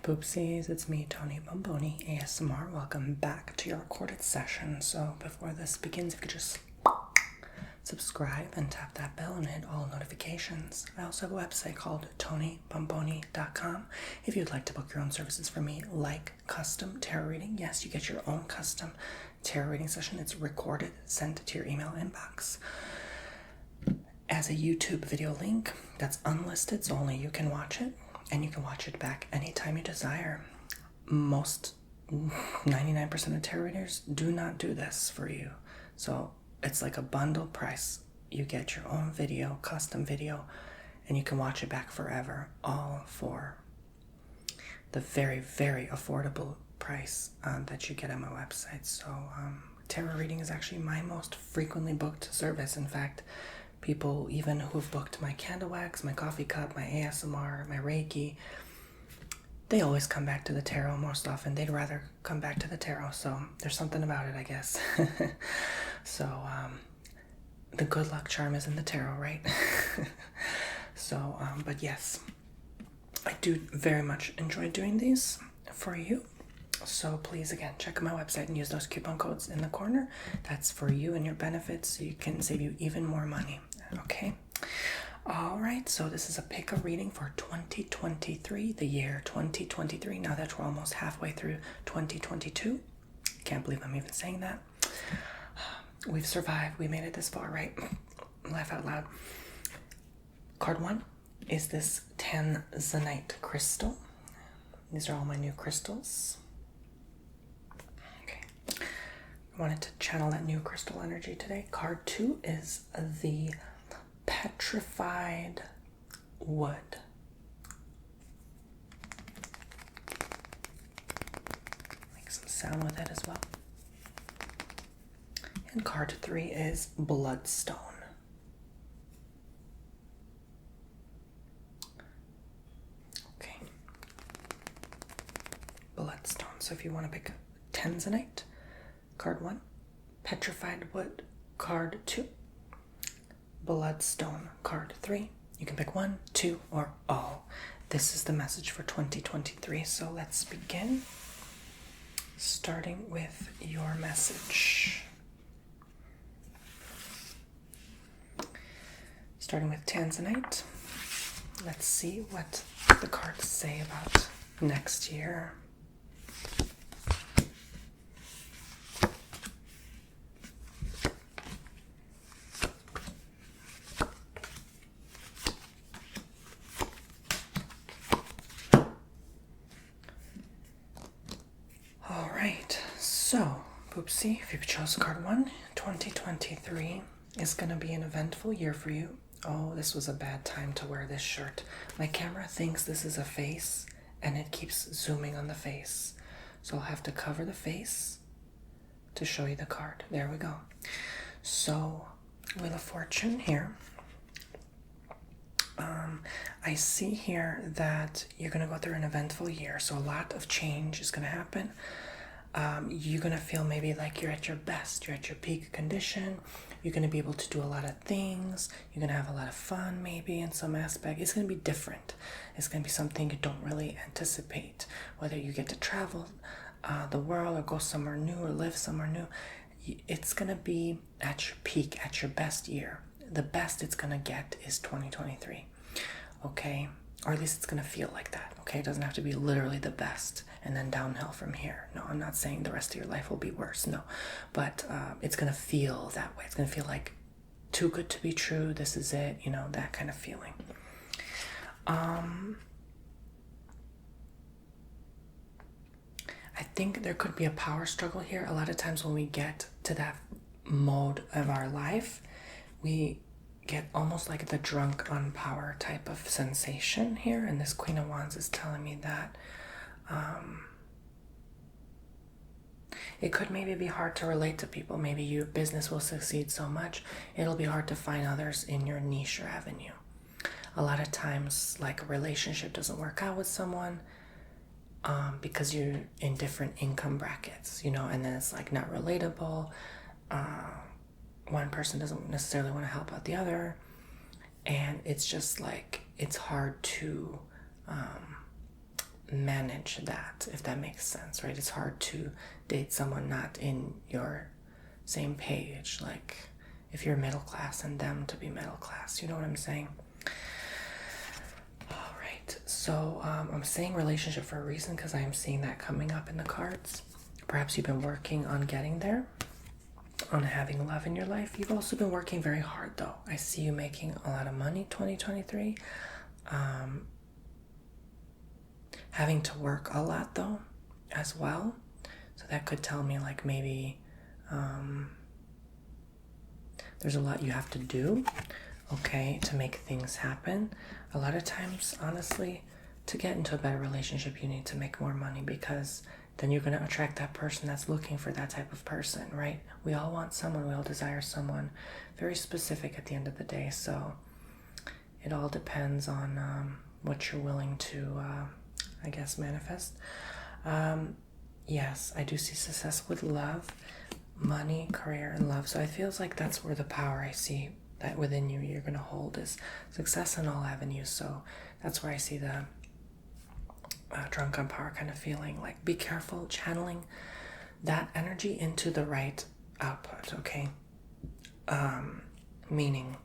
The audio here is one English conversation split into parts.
Poopsies, it's me, Tony Bomboni, ASMR. Welcome back to your recorded session. So before this begins, if you could just subscribe and tap that bell and hit all notifications. I also have a website called TonyBomboni.com. If you'd like to book your own services for me, like custom tarot reading, yes, you get your own custom tarot reading session. It's recorded, sent to your email inbox as a YouTube video link that's unlisted, so only you can watch it. And you can watch it back anytime you desire. Most 99% of tarot readers do not do this for you. So it's like a bundle price. You get your own video, custom video, and you can watch it back forever, all for the very, very affordable price that you get on my website. So tarot reading is actually my most frequently booked service. In fact, people even who've booked my candle wax, my coffee cup, my ASMR, my Reiki, they always come back to the tarot most often. They'd rather come back to the tarot. So there's something about it, I guess. So the good luck charm is in the tarot, right? So, but yes, I do very much enjoy doing these for you. So please, again, check out my website and use those coupon codes in the corner. That's for you and your benefits, so you can save you even more money. Okay? All right, so this is a pick-up reading for 2023, the year 2023. Now that we're almost halfway through 2022. Can't believe I'm even saying that. We've survived. We made it this far, right? Laugh out loud. Card 1 is this Tanzanite crystal. These are all my new crystals. I wanted to channel that new crystal energy today. Card 2 is the Petrified wood. Make some sound with it as well. And card 3 is Bloodstone. Okay. Bloodstone. So if you want to pick Tanzanite, card 1, Petrified wood, card 2, Bloodstone, card 3. You can pick 1, 2, or all. This is the message for 2023. So let's begin. Starting with your message. Starting with Tanzanite. Let's see what the cards say about next year. So, Poopsie, if you chose card 1, 2023 is going to be an eventful year for you. Oh, this was a bad time to wear this shirt. My camera thinks this is a face, and it keeps zooming on the face. So I'll have to cover the face to show you the card. There we go. So, Wheel of Fortune here. I see here that you're going to go through an eventful year. So a lot of change is going to happen. You're going to feel maybe like you're at your best, you're at your peak condition, you're going to be able to do a lot of things, you're going to have a lot of fun maybe in some aspect. It's going to be different. It's going to be something you don't really anticipate, whether you get to travel the world or go somewhere new or live somewhere new. It's going to be at your peak, at your best year. The best it's going to get is 2023, okay? Or at least it's going to feel like that, okay? It doesn't have to be literally the best and then downhill from here. No, I'm not saying the rest of your life will be worse, no. But it's going to feel that way. It's going to feel like too good to be true, this is it, you know, that kind of feeling. I think there could be a power struggle here. A lot of times when we get to that mode of our life, we get almost like the drunk on power type of sensation here, and this Queen of Wands is telling me that it could maybe be hard to relate to people. Maybe your business will succeed so much it'll be hard to find others in your niche or avenue. A lot of times, like, a relationship doesn't work out with someone because you're in different income brackets, you know, and then it's like not relatable. One person doesn't necessarily want to help out the other, and it's just like it's hard to manage that, if that makes sense, right? It's hard to date someone not in your same page, like if you're middle class and them to be middle class, you know what I'm saying? All right, so I'm saying relationship for a reason because I am seeing that coming up in the cards. Perhaps you've been working on getting there, on having love in your life. You've also been working very hard though. I see you making a lot of money 2023. Having to work a lot though as well. So that could tell me like maybe there's a lot you have to do, okay, to make things happen. A lot of times, honestly, to get into a better relationship, you need to make more money because then you're going to attract that person that's looking for that type of person, right? We all want someone, we all desire someone very specific at the end of the day. So it all depends on what you're willing to, I guess, manifest. Yes, I do see success with love, money, career, and love. So it feels like that's where the power I see that within you you're going to hold is success in all avenues. So that's where I see the drunk on power kind of feeling. Like, be careful channeling that energy into the right output, okay? Meaning,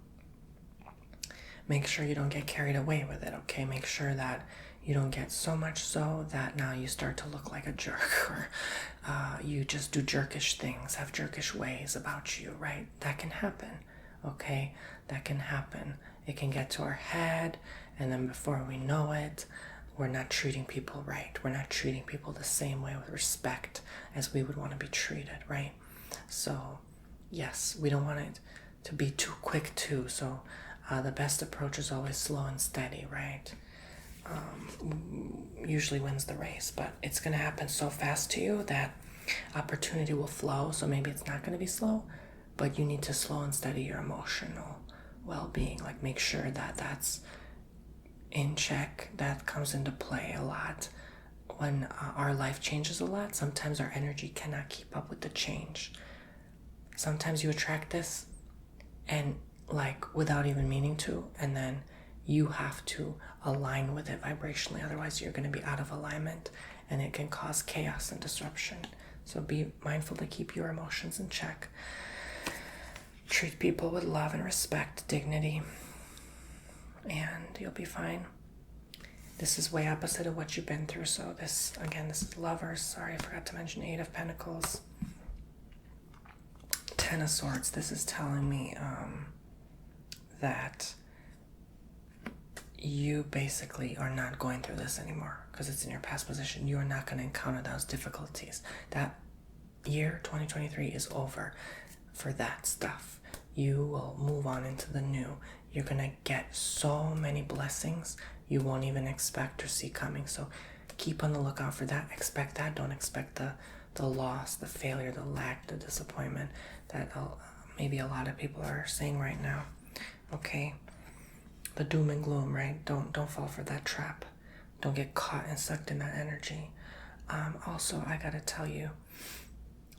make sure you don't get carried away with it, okay? Make sure that you don't get so much so that now you start to look like a jerk, or you just do jerkish things, have jerkish ways about you, right? That can happen, okay? That can happen. It can get to our head, and then before we know it, we're not treating people right. We're not treating people the same way with respect as we would want to be treated, right? So, yes, we don't want it to be too quick too. So the best approach is always slow and steady, right? Usually wins the race, but it's going to happen so fast to you that opportunity will flow. So maybe it's not going to be slow, but you need to slow and steady your emotional well-being. Like, make sure that that's in check. That comes into play a lot when our life changes a lot. Sometimes our energy cannot keep up with the change. Sometimes you attract this and like without even meaning to, and then you have to align with it vibrationally. Otherwise you're going to be out of alignment and it can cause chaos and disruption. So be mindful to keep your emotions in check. Treat people with love and respect, dignity, and you'll be fine. This is way opposite of what you've been through. So this, again, this is Lovers. Sorry, I forgot to mention 8 of Pentacles. 10 of Swords. This is telling me that you basically are not going through this anymore because it's in your past position. You are not going to encounter those difficulties. That year, 2023, is over for that stuff. You will move on into the new. You're going to get so many blessings you won't even expect or see coming. So keep on the lookout for that. Expect that. Don't expect the loss, the failure, the lack, the disappointment that maybe a lot of people are saying right now. Okay? The doom and gloom, right? Don't fall for that trap. Don't get caught and sucked in that energy. Also, I gotta tell you,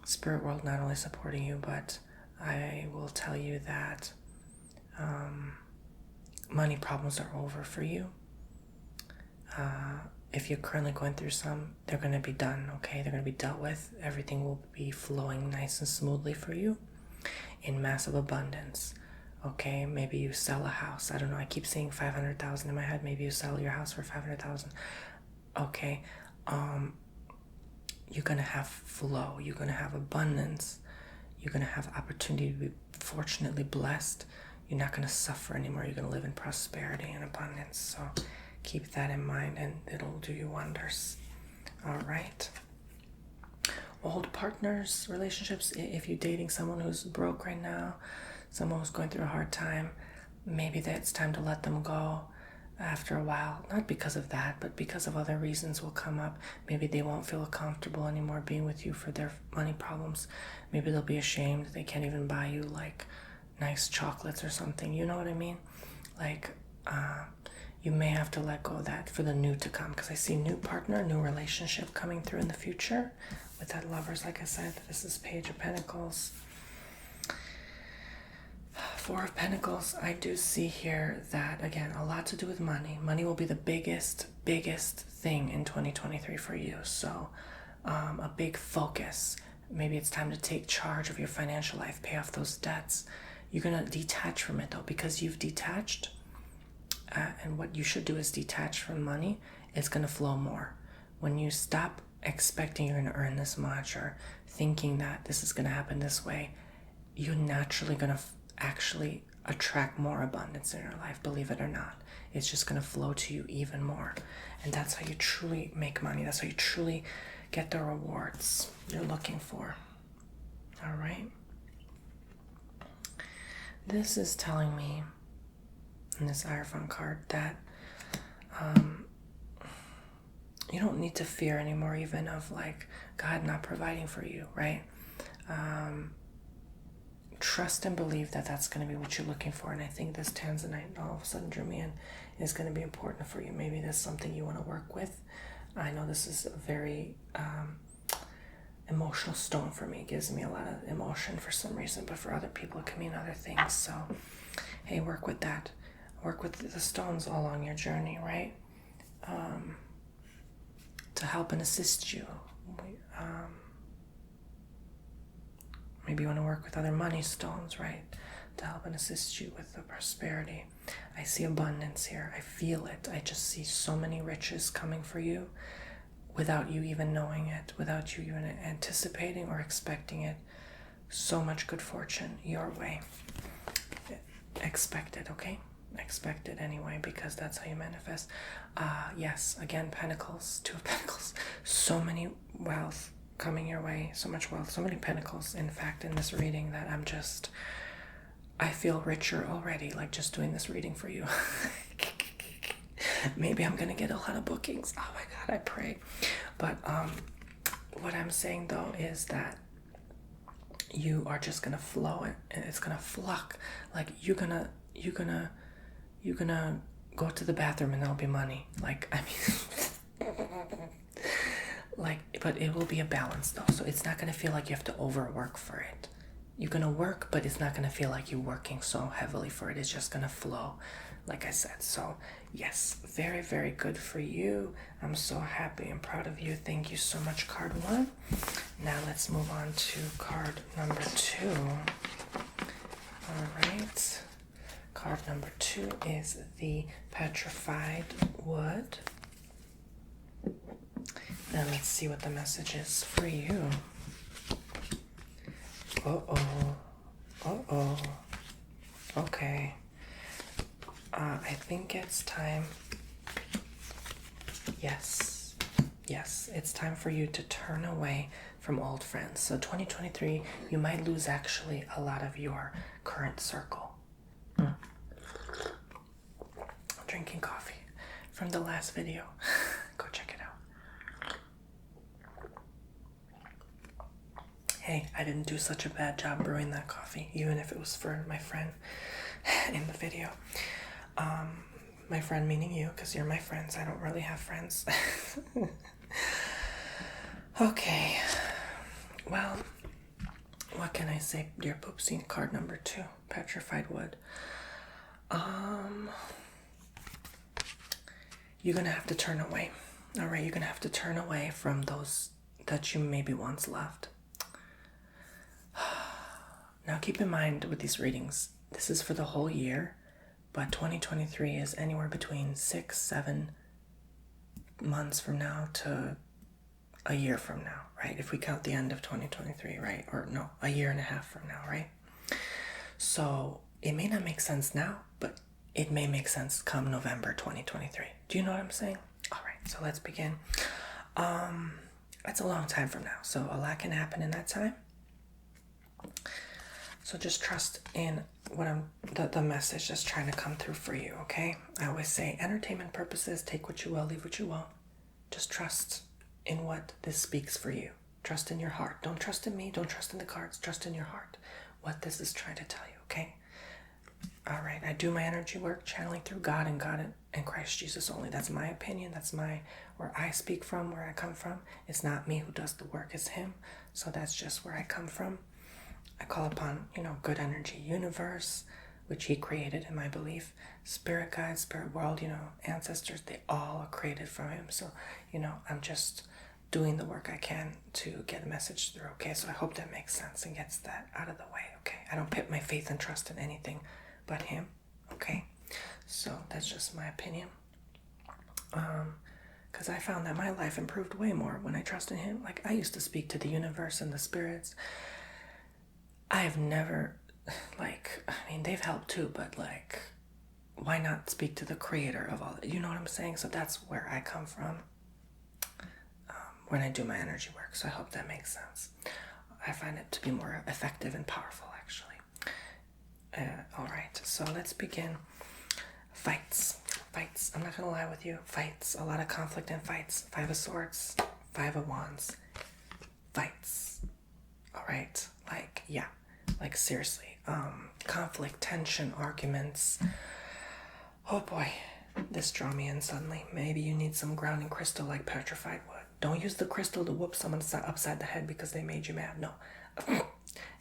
spirit world not only supporting you, but I will tell you that money problems are over for you. If you're currently going through some, they're going to be done, okay? They're going to be dealt with. Everything will be flowing nice and smoothly for you in massive abundance, okay? Maybe you sell a house. I don't know. I keep seeing 500,000 in my head. Maybe you sell your house for 500,000. Okay. You're going to have flow. You're going to have abundance. You're going to have opportunity to be fortunately blessed. You're not going to suffer anymore. You're going to live in prosperity and abundance. So keep that in mind and it'll do you wonders. All right. Old partners, relationships, if you're dating someone who's broke right now, someone who's going through a hard time, maybe it's time to let them go after a while. Not because of that, but because of other reasons will come up. Maybe they won't feel comfortable anymore being with you for their money problems. Maybe they'll be ashamed. They can't even buy you like nice chocolates or something. You know what I mean? Like, you may have to let go of that for the new to come, because I see new partner, new relationship coming through in the future with that Lovers. Like I said, this is Page of Pentacles. Four of Pentacles, I do see here that, again, a lot to do with money. Money will be the biggest thing in 2023 for you. So a big focus. Maybe it's time to take charge of your financial life, pay off those debts. You're going to detach from it, though, because you've detached. And what you should do is detach from money. It's going to flow more. When you stop expecting you're going to earn this much or thinking that this is going to happen this way, you're naturally going to actually attract more abundance in your life, believe it or not. It's just going to flow to you even more. And that's how you truly make money. That's how you truly get the rewards you're looking for. All right. This is telling me in this Hierophant card that you don't need to fear anymore, even of like God not providing for you, right? Trust and believe that that's going to be what you're looking for. And I think this Tanzanite all of a sudden drew me in is going to be important for you. Maybe there's something you want to work with. I know this is a very emotional stone for me. It gives me a lot of emotion for some reason, but for other people it can mean other things. So hey, work with that. Work with the stones all along your journey, right? To help and assist you. Maybe you want to work with other money stones, right? To help and assist you with the prosperity. I see abundance here. I feel it. I just see so many riches coming for you without you even knowing it, without you even anticipating or expecting it. So much good fortune your way. Expect it, okay? Expect it anyway, because that's how you manifest. Yes, again, Pentacles, Two of Pentacles. So many wealth coming your way, so much wealth, so many pentacles, in fact, in this reading that I feel richer already, like just doing this reading for you. Maybe I'm gonna get a lot of bookings. Oh my God, I pray. But what I'm saying though is that you are just gonna flow and it's gonna flock. Like you're gonna go to the bathroom and there'll be money. Like, I mean, but it will be a balance though. So it's not going to feel like you have to overwork for it. You're going to work, but it's not going to feel like you're working so heavily for it. It's just going to flow, like I said. So yes, very, very good for you. I'm so happy and proud of you. Thank you so much, card one. Now let's move on to card number two. All right. Card number two is the Petrified Wood. Now let's see what the message is for you. Okay. I think it's time. Yes, it's time for you to turn away from old friends. So 2023, you might lose actually a lot of your current circle. Drinking coffee from the last video. Go check it out. Hey, I didn't do such a bad job brewing that coffee, even if it was for my friend in the video. My friend meaning you, because you're my friends. I don't really have friends. Okay. Well, what can I say, dear Poopsie? Card number two, Petrified Wood. You're going to have to turn away. All right, you're going to have to turn away from those that you maybe once loved. Now, keep in mind with these readings, this is for the whole year, but 2023 is anywhere between 6-7 months from now to a year from now, right? If we count the end of 2023, right? Or no, a year and a half from now, right? So it may not make sense now, but it may make sense come November 2023. Do you know what I'm saying? All right, so let's begin. It's a long time from now, so a lot can happen in that time. So just trust in the message that's trying to come through for you, okay? I always say entertainment purposes, take what you will, leave what you won't. Just trust in what this speaks for you. Trust in your heart. Don't trust in me. Don't trust in the cards. Trust in your heart. What this is trying to tell you, okay? All right, I do my energy work channeling through God and Christ Jesus only. That's my opinion. That's where I speak from, where I come from. It's not me who does the work, it's him. So that's just where I come from. I call upon, good energy, universe, which he created in my belief. Spirit guides, spirit world, ancestors, they all are created from him. So, I'm just doing the work I can to get the message through, okay? So I hope that makes sense and gets that out of the way, okay? I don't put my faith and trust in anything but him, okay? So that's just my opinion. Because I found that my life improved way more when I trusted him. Like, I used to speak to the universe and the spirits. I have never, they've helped too, but why not speak to the creator of all that? You know what I'm saying? So that's where I come from when I do my energy work. So I hope that makes sense. I find it to be more effective and powerful, actually. All right, so let's begin. Fights. I'm not gonna lie with you. Fights. A lot of conflict and fights. 5 of Swords, 5 of Wands. Fights. All right. Seriously. Conflict, tension, arguments. Oh boy, this drew me in suddenly. Maybe you need some grounding crystal like Petrified wood. Don't use the crystal to whoop someone upside the head because they made you mad. No.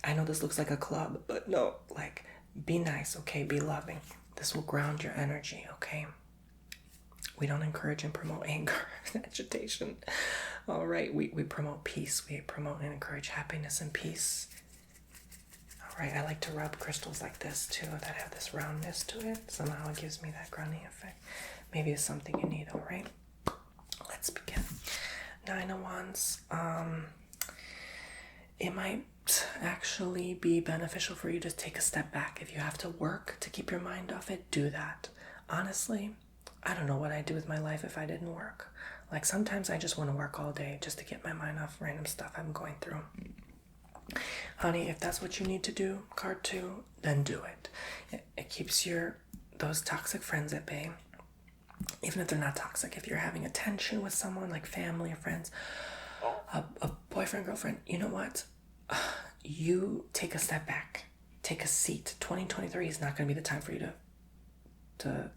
I know this looks like a club, but no. Be nice, okay? Be loving. This will ground your energy, okay? We don't encourage and promote anger and agitation. All right, we promote peace. We promote and encourage happiness and peace. All right, I like to rub crystals like this too that have this roundness to it. Somehow it gives me that grounding effect. Maybe it's something you need, all right? Let's begin. 9 of Wands. It might actually be beneficial for you to take a step back. If you have to work to keep your mind off it, do that. Honestly, I don't know what I'd do with my life if I didn't work. Sometimes I just want to work all day just to get my mind off random stuff I'm going through. Honey, if that's what you need to do, card 2, then do it. It keeps those toxic friends at bay. Even if they're not toxic, if you're having a tension with someone like family or friends, a boyfriend, girlfriend, you know what? You take a step back. Take a seat. 2023 is not going to be the time for you to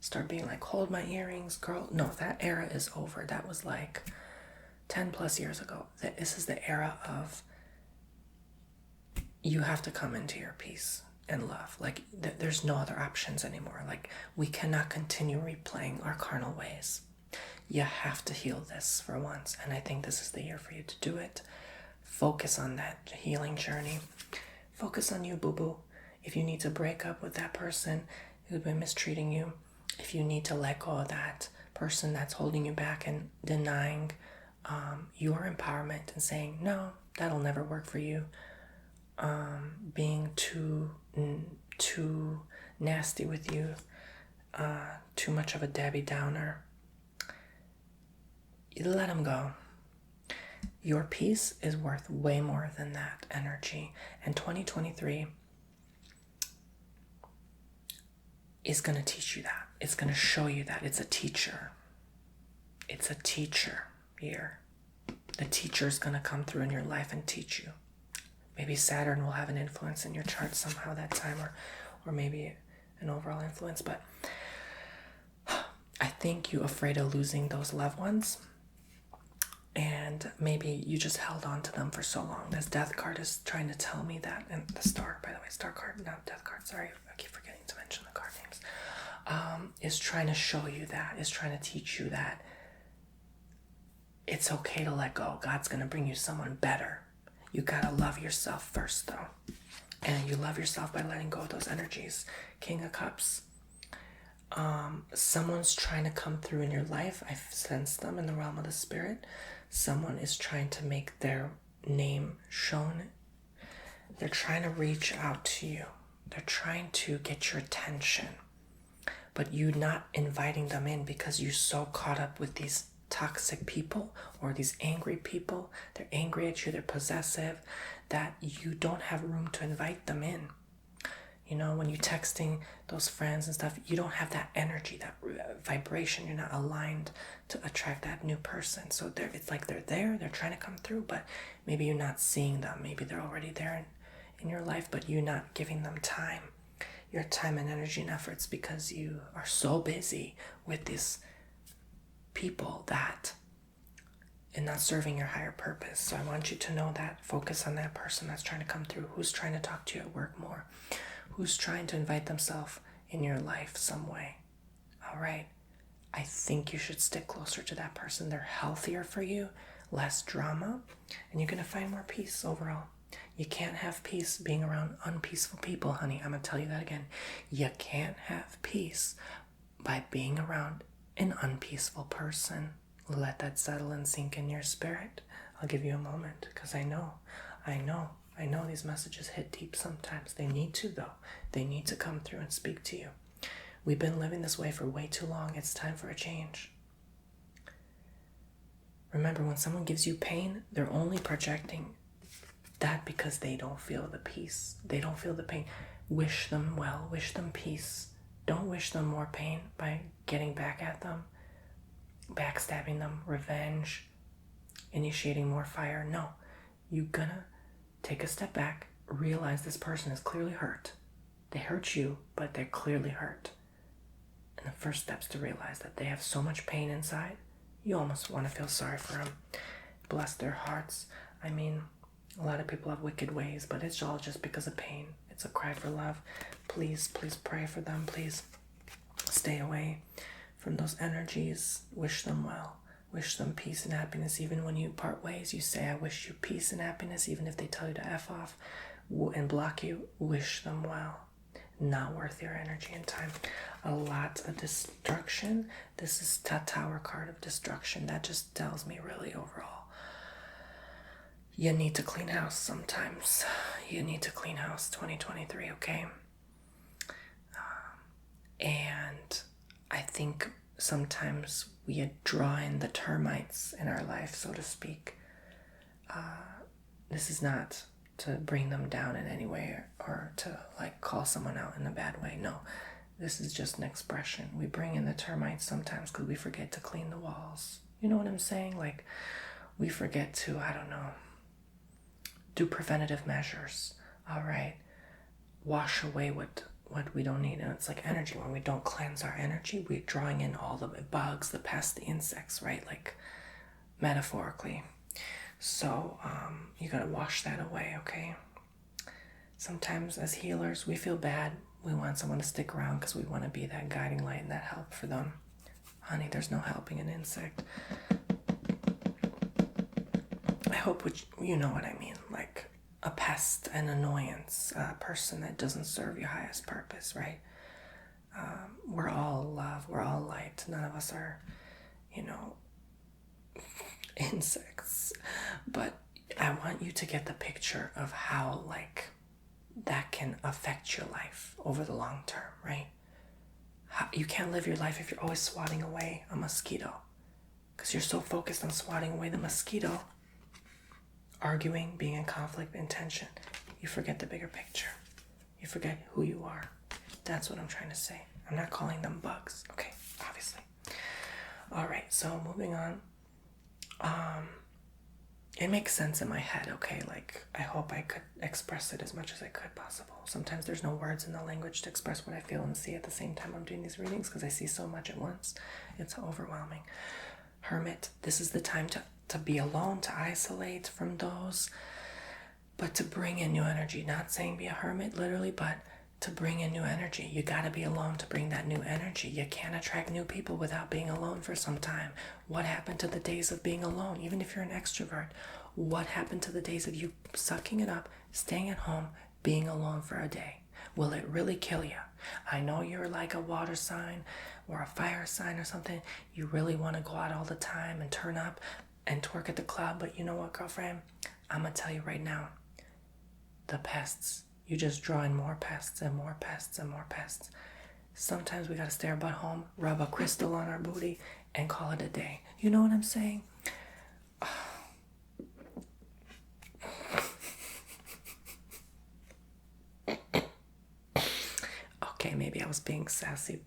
start being hold my earrings, girl. No, that era is over. That was 10 plus years ago. This is the era of you have to come into your peace and love. There's no other options anymore. We cannot continue replaying our carnal ways. You have to heal this for once, and I think this is the year for you to do it. Focus on that healing journey. Focus on you, boo-boo. If you need to break up with that person who's been mistreating you, if you need to let go of that person that's holding you back and denying your empowerment and saying, no, that'll never work for you, being too nasty with you, too much of a Debbie Downer, you let them go. Your peace is worth way more than that energy. And 2023 is going to teach you that. It's going to show you that. It's a teacher. It's a teacher year. The teacher is going to come through in your life and teach you. Maybe Saturn will have an influence in your chart somehow that time, or maybe an overall influence. But I think you're afraid of losing those loved ones. And maybe you just held on to them for so long. This death card is trying to tell me that. And the star, by the way, star card, not death card. Sorry, I keep forgetting to mention the card names. Is trying to show you that, is trying to teach you that it's okay to let go. God's going to bring you someone better. You got to love yourself first, though. And you love yourself by letting go of those energies. King of Cups. Someone's trying to come through in your life. I've sensed them in the realm of the spirit. Someone is trying to make their name shown. They're trying to reach out to you. They're trying to get your attention. But you not inviting them in because you're so caught up with these toxic people or these angry people. They're angry at you. They're possessive. That you don't have room to invite them in. You know, when you're texting those friends and stuff, you don't have that energy, that vibration. You're not aligned to attract that new person. So it's like they're there, they're trying to come through, but maybe you're not seeing them. Maybe they're already there in your life, but you're not giving them time. Your time and energy and efforts because you are so busy with these people that and not serving your higher purpose. So I want you to know that. Focus on that person that's trying to come through, who's trying to talk to you at work more, who's trying to invite themselves in your life some way. All right. I think you should stick closer to that person. They're healthier for you, less drama, and you're going to find more peace overall. You can't have peace being around unpeaceful people, honey. I'm going to tell you that again. You can't have peace by being around an unpeaceful person. Let that settle and sink in your spirit. I'll give you a moment, because I know these messages hit deep sometimes. They need to, though. They need to come through and speak to you. We've been living this way for way too long. It's time for a change. Remember, when someone gives you pain, they're only projecting that because they don't feel the peace. They don't feel the pain. Wish them well. Wish them peace. Don't wish them more pain by getting back at them, backstabbing them, revenge, initiating more fire. No, you're gonna take a step back, realize this person is clearly hurt. They hurt you, but they're clearly hurt. And the first step's to realize that they have so much pain inside, you almost want to feel sorry for them. Bless their hearts. I mean, a lot of people have wicked ways, but it's all just because of pain. It's a cry for love. Please pray for them. Please stay away from those energies. Wish them well. Wish them peace and happiness. Even when you part ways, you say, I wish you peace and happiness. Even if they tell you to F off and block you, wish them well. Not worth your energy and time. A lot of destruction. This is the Tower card of destruction. That just tells me really overall, you need to clean house sometimes. You need to clean house 2023, okay? And I think sometimes we draw in the termites in our life, so to speak. This is not to bring them down in any way or to like call someone out in a bad way. No, this is just an expression. We bring in the termites sometimes because we forget to clean the walls. You know what I'm saying? Like, we forget to, I don't know, do preventative measures. All right. Wash away what we don't need. And it's like energy. When we don't cleanse our energy, we're drawing in all the bugs, the pests, the insects, right? Like, metaphorically. So you gotta wash that away, okay? Sometimes as healers, we feel bad. We want someone to stick around because we want to be that guiding light and that help for them. Honey, there's no helping an insect. I hope you know what I mean. Like a pest, an annoyance, a person that doesn't serve your highest purpose, right? We're all love. We're all light. None of us are, insects. But I want you to get the picture of how, like, that can affect your life over the long term, right? You can't live your life if you're always swatting away a mosquito because you're so focused on swatting away the mosquito, arguing, being in conflict, in tension. You forget the bigger picture. You forget who you are. That's what I'm trying to say. I'm not calling them bugs, okay? Obviously. All right, so moving on. It makes sense in my head, okay? Like, I hope I could express it as much as I could possible. Sometimes there's no words in the language to express what I feel and see at the same time I'm doing these readings because I see so much at once. It's overwhelming. Hermit, this is the time to be alone, to isolate from those, but to bring in new energy. Not saying be a hermit, literally, but to bring in new energy. You gotta be alone to bring that new energy. You can't attract new people without being alone for some time. What happened to the days of being alone? Even if you're an extrovert, what happened to the days of you sucking it up, staying at home, being alone for a day? Will it really kill you? I know you're like a water sign or a fire sign or something. You really want to go out all the time and turn up and twerk at the club, but you know what, girlfriend? I'm gonna tell you right now, the pests, you just draw in more pests and more pests and more pests. Sometimes we gotta stay our butt home, rub a crystal on our booty, and call it a day. You know what I'm saying? Okay, maybe I was being sassy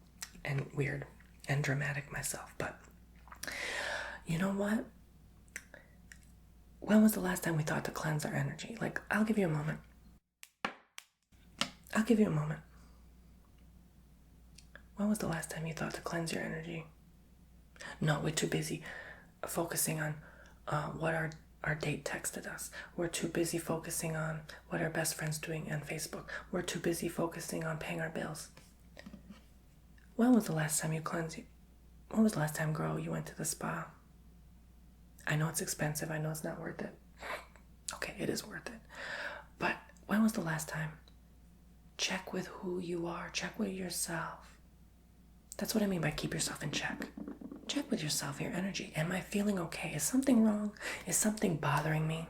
and weird and dramatic myself, but you know what? When was the last time we thought to cleanse our energy? Like, I'll give you a moment. When was the last time you thought to cleanse your energy? No, we're too busy focusing on what our our date texted us. We're too busy focusing on what our best friend's doing on Facebook. We're too busy focusing on paying our bills. When was the last time you cleansed? When was the last time, girl, you went to the spa? I know it's expensive. I know it's not worth it. Okay, it is worth it. But when was the last time? Check with who you are. Check with yourself. That's what I mean by keep yourself in check. Check with yourself, your energy. Am I feeling okay? Is something wrong? Is something bothering me?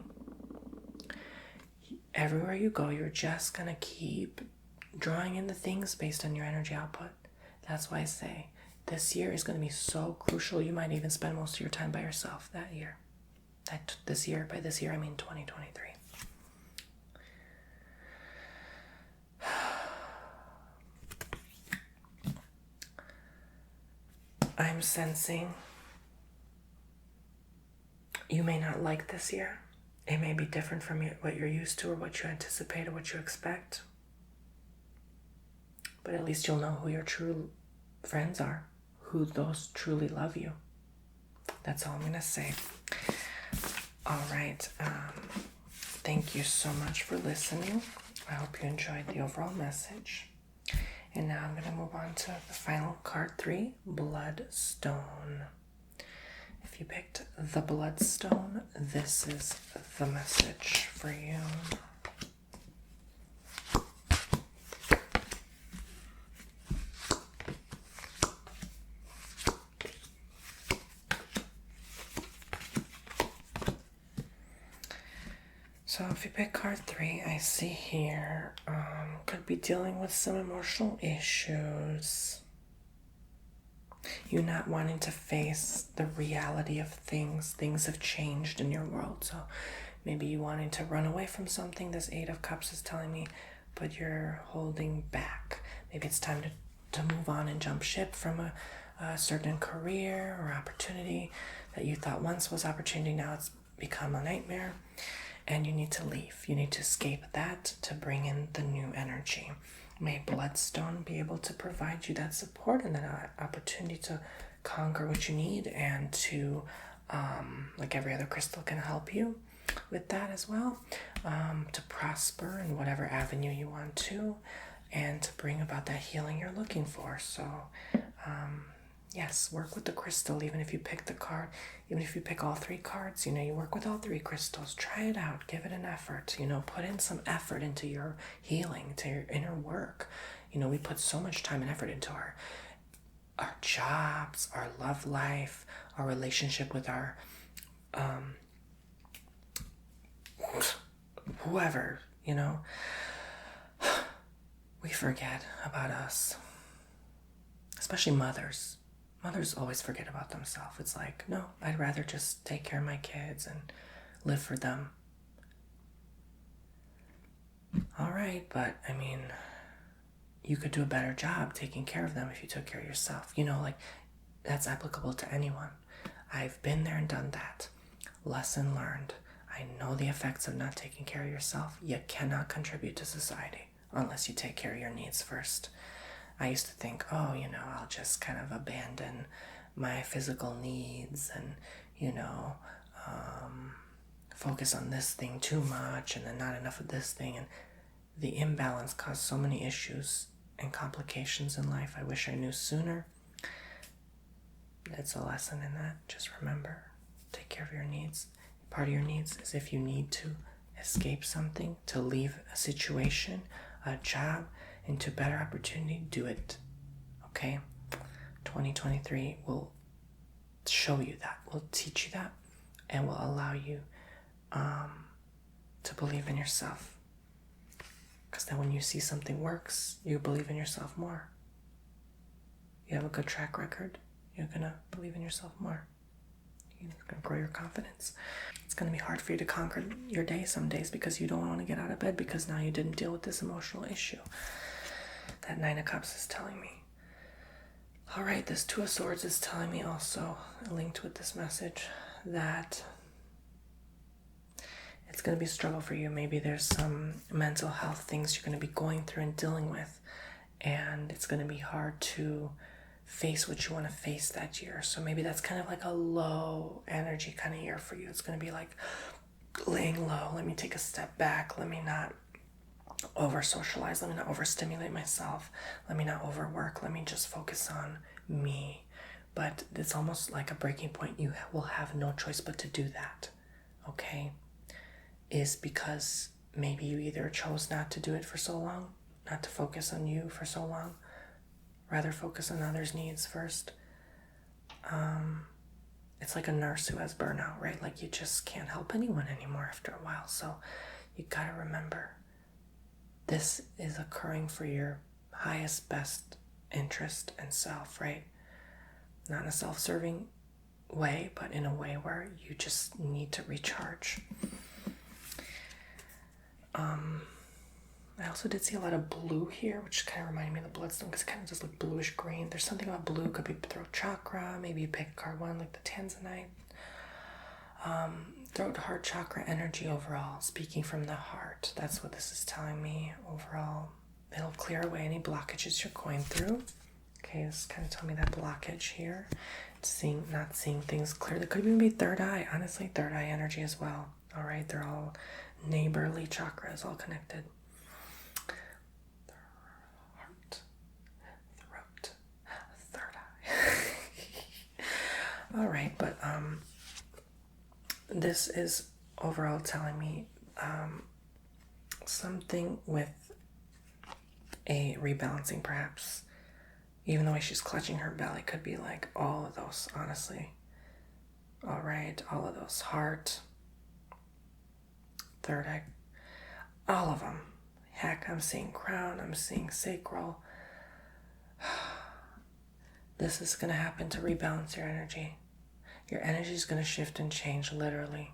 Everywhere you go, you're just going to keep drawing in the things based on your energy output. That's why I say this year is going to be so crucial. You might even spend most of your time by yourself that year. This year, by this year, I mean 2023. I'm sensing you may not like this year. It may be different from what you're used to or what you anticipate or what you expect. But at least you'll know who your true friends are, who those truly love you. That's all I'm going to say. All right. Thank you so much for listening. I hope you enjoyed the overall message. And now I'm going to move on to the final card 3, Bloodstone. If you picked the Bloodstone, this is the message for you. So if you pick card 3, I see here, could be dealing with some emotional issues. You not wanting to face the reality of things. Things have changed in your world. So maybe you wanting to run away from something, this 8 of Cups is telling me, but you're holding back. Maybe it's time to move on and jump ship from a certain career or opportunity that you thought once was opportunity. Now it's become a nightmare. And you need to leave. You need to escape that to bring in the new energy. May Bloodstone be able to provide you that support and that opportunity to conquer what you need and to, like every other crystal can help you with that as well, to prosper in whatever avenue you want to and to bring about that healing you're looking for. So, yes, work with the crystal, even if you pick the card, even if you pick all 3 cards, you work with all 3 crystals, try it out, give it an effort, put in some effort into your healing, to your inner work. We put so much time and effort into our jobs, our love life, our relationship with our, whoever, we forget about us, especially mothers. Mothers always forget about themselves. It's like, no, I'd rather just take care of my kids and live for them. All right, but I mean, you could do a better job taking care of them if you took care of yourself. That's applicable to anyone. I've been there and done that. Lesson learned. I know the effects of not taking care of yourself. You cannot contribute to society unless you take care of your needs first. I used to think, I'll just kind of abandon my physical needs and, focus on this thing too much and then not enough of this thing. And the imbalance caused so many issues and complications in life. I wish I knew sooner. It's a lesson in that. Just remember, take care of your needs. Part of your needs is if you need to escape something, to leave a situation, a job, into better opportunity, do it. Okay? 2023 will show you that, will teach you that, and will allow you to believe in yourself. Because then when you see something works, you believe in yourself more. You have a good track record, you're going to believe in yourself more. You're going to grow your confidence. It's going to be hard for you to conquer your day some days because you don't want to get out of bed because now you didn't deal with this emotional issue. That 9 of Cups is telling me. All right, this 2 of Swords is telling me also, linked with this message, that it's going to be a struggle for you. Maybe there's some mental health things you're going to be going through and dealing with, and it's going to be hard to face what you want to face that year. So maybe that's kind of like a low energy kind of year for you. It's going to be like, laying low. Let me take a step back. Let me not over socialize. Let me not overstimulate myself. Let me not overwork. Let me just focus on me. But it's almost like a breaking point. You will have no choice but to do that. Okay? Is because maybe you either chose not to do it for so long, not to focus on you for so long, rather focus on others' needs first. It's like a nurse who has burnout, right? Like you just can't help anyone anymore after a while. So you gotta remember, this is occurring for your highest, best interest and self, right? Not in a self-serving way, but in a way where you just need to recharge. I also did see a lot of blue here, which kind of reminded me of the Bloodstone, because it kind of just looked bluish green. There's something about blue. Could be throat chakra. Maybe you pick card one, like the Tanzanite. Throat, heart chakra energy overall, speaking from the heart. That's what this is telling me overall. It'll clear away any blockages you're going through. Okay, it's kind of telling me that blockage here. Not seeing things clearly. Could even be third eye. Honestly, third eye energy as well. All right, they're all neighborly chakras, all connected. Heart, throat, third eye. All right, but this is overall telling me something with a rebalancing, perhaps. Even the way she's clutching her belly could be like all of those, honestly. All right, all of those. Heart, third eye, all of them. Heck, I'm seeing crown, I'm seeing sacral. This is going to happen to rebalance your energy. Your energy is going to shift and change, literally.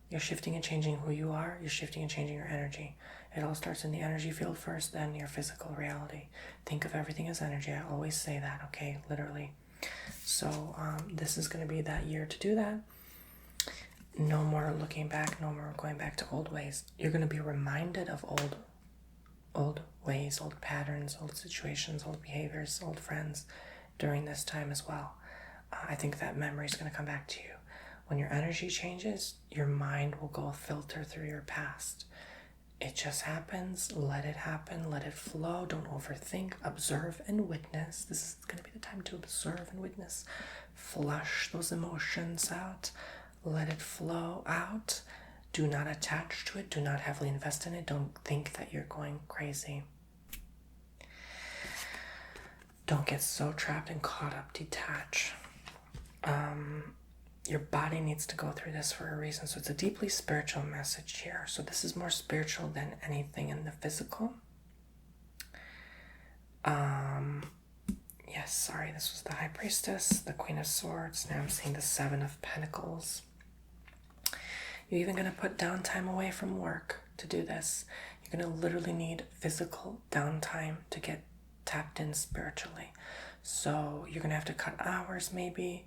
You're shifting and changing who you are. You're shifting and changing your energy. It all starts in the energy field first, then your physical reality. Think of everything as energy. I always say that, okay? Literally. So this is going to be that year to do that. No more looking back. No more going back to old ways. You're going to be reminded of old ways, old patterns, old situations, old behaviors, old friends during this time as well. I think that memory is going to come back to you. When your energy changes, your mind will go filter through your past. It just happens. Let it happen. Let it flow. Don't overthink. Observe and witness. This is going to be the time to observe and witness. Flush those emotions out. Let it flow out. Do not attach to it. Do not heavily invest in it. Don't think that you're going crazy. Don't get so trapped and caught up. Detach. Your body needs to go through this for a reason. So it's a deeply spiritual message here. So this is more spiritual than anything in the physical. Yes, sorry, this was the High Priestess, the Queen of Swords. Now I'm seeing the Seven of Pentacles. You're even going to put downtime away from work to do this. You're going to literally need physical downtime to get tapped in spiritually. So you're going to have to cut hours maybe.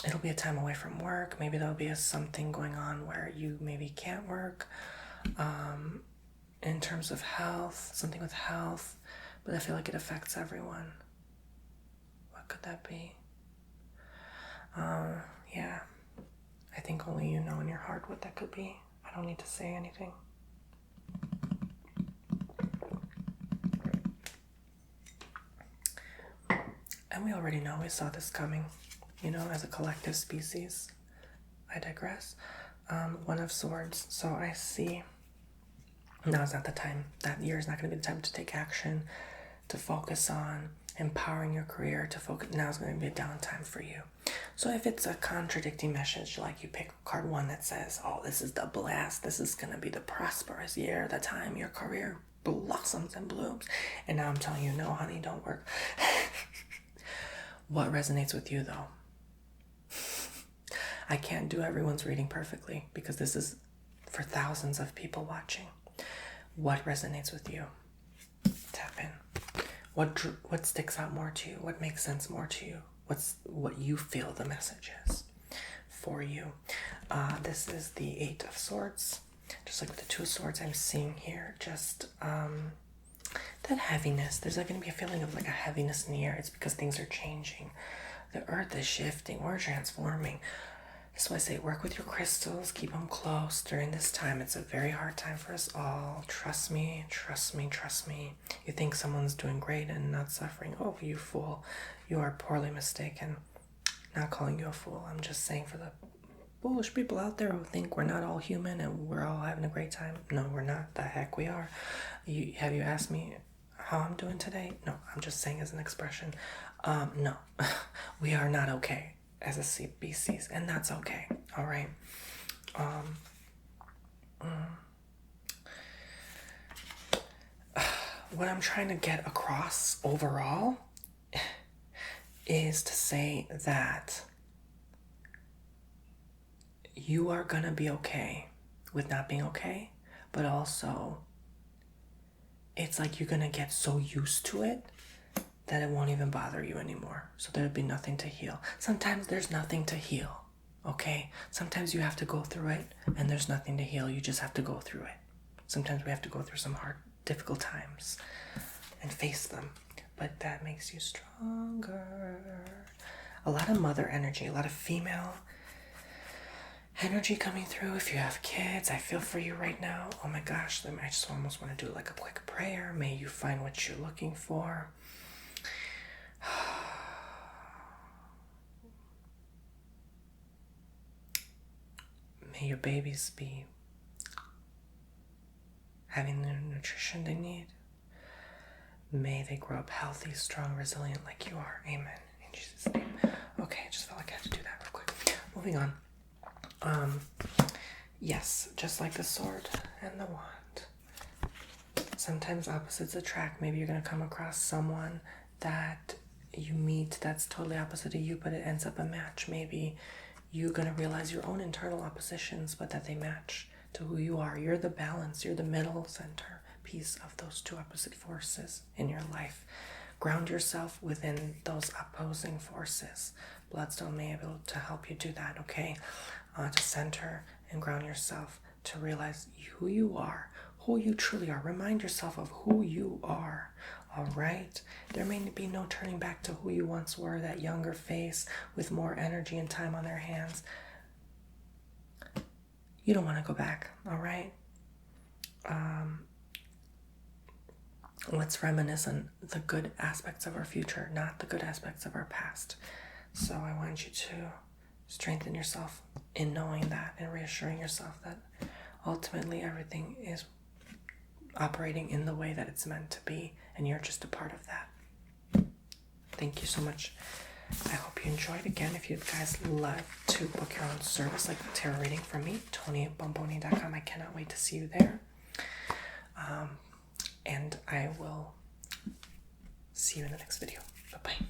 It'll be a time away from work. Maybe there'll be something going on where you maybe can't work. In terms of health, something with health. But I feel like it affects everyone. What could that be? Yeah. I think only you know in your heart what that could be. I don't need to say anything. And we already know, we saw this coming, as a collective species. I digress. One of Swords. So I see now is not the time. That year is not going to be the time to take action, to focus on empowering your career, to focus. Now is going to be a downtime for you. So if it's a contradicting message, like you pick card one that says, oh, this is the blast, this is going to be the prosperous year, the time your career blossoms and blooms. And now I'm telling you, no, honey, don't work. What resonates with you, though? I can't do everyone's reading perfectly because this is for thousands of people watching. What resonates with you? Tap in. What sticks out more to you? What makes sense more to you? What you feel the message is for you? This is the Eight of Swords. Just like with the Two of Swords, I'm seeing here just that heaviness. There's going to be a feeling of like a heaviness in the air. It's because things are changing. The earth is shifting. We're transforming. That's why I say work with your crystals, keep them close during this time. It's a very hard time for us all. Trust me, trust me, trust me. You think someone's doing great and not suffering. Oh, you fool. You are poorly mistaken. Not calling you a fool. I'm just saying for the foolish people out there who think we're not all human and we're all having a great time. No, we're not. The heck we are. Have you asked me how I'm doing today? No, I'm just saying as an expression. No, we are not okay as a species, and that's okay. All right. What I'm trying to get across overall is to say that you are gonna be okay with not being okay, but also it's like you're gonna get so used to it that it won't even bother you anymore. So there'll be nothing to heal. Sometimes there's nothing to heal, okay? Sometimes you have to go through it and there's nothing to heal. You just have to go through it. Sometimes we have to go through some hard, difficult times and face them. But that makes you stronger. A lot of mother energy, a lot of female energy coming through. If you have kids, I feel for you right now. Oh my gosh, I just almost want to do like a quick prayer. May you find what you're looking for. May your babies be having the nutrition they need. May they grow up healthy, strong, resilient like you are. Amen. In Jesus' name. Okay, I just felt like I had to do that real quick. Moving on. Yes, just like the sword and the wand. Sometimes opposites attract. Maybe you're going to come across someone that you meet that's totally opposite of you, but it ends up a match. Maybe you're going to realize your own internal oppositions, but that they match to who you are. You're the balance. You're the middle center piece of those two opposite forces in your life. Ground yourself within those opposing forces. Bloodstone may be able to help you do that, okay? To center and ground yourself, to realize who you are, who you truly are. Remind yourself of who you are, all right? There may be no turning back to who you once were, that younger face with more energy and time on their hands. You don't want to go back, all right? Let's reminisce on the good aspects of our future, not the good aspects of our past. So I want you to strengthen yourself in knowing that and reassuring yourself that ultimately everything is operating in the way that it's meant to be, and you're just a part of that. Thank you so much. I hope you enjoyed. Again, if you guys love to book your own service, like a tarot reading from me, TonyBomboni.com. I cannot wait to see you there. And I will see you in the next video. Bye-bye.